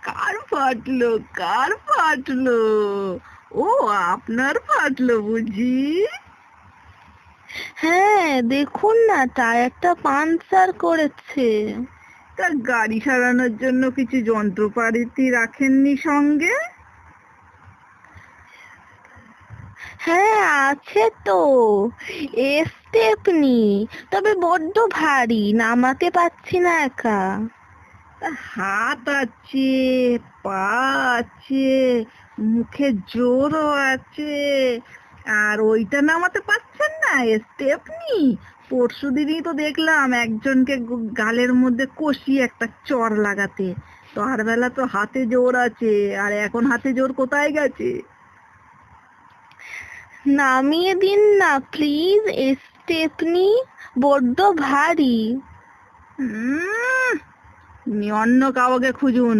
কার ফাটলো, কার ফাটলো? ও, আপনার ফাটলো বুঝি? হ্যাঁ, দেখুন না, টায়ারটা পাংচার করেছে। তা গাড়ি সারানোর জন্য কিছু যন্ত্রপাতি রাখেননি সঙ্গে? হ্যাঁ, আছে তো, স্টেপনি, তবে বড্ড ভারী, নামাতে পারছি না একা। তা হাত আছে, পা আছে, মুখে জোরও আছে, আর ওইটা নামাতে পারছেন না? স্টেপনি? পরশুদিনই তো দেখলাম একজনকে গালের মধ্যে কষিয়ে একটা চড় লাগাতে। তার বেলা তো হাতে জোর আছে, আর এখন হাতে জোর কোথায় গেছে? নামিয়ে দিন না প্লিজ, স্টেপনি, বড্ড ভারী। অন্য কাউকে খুঁজুন।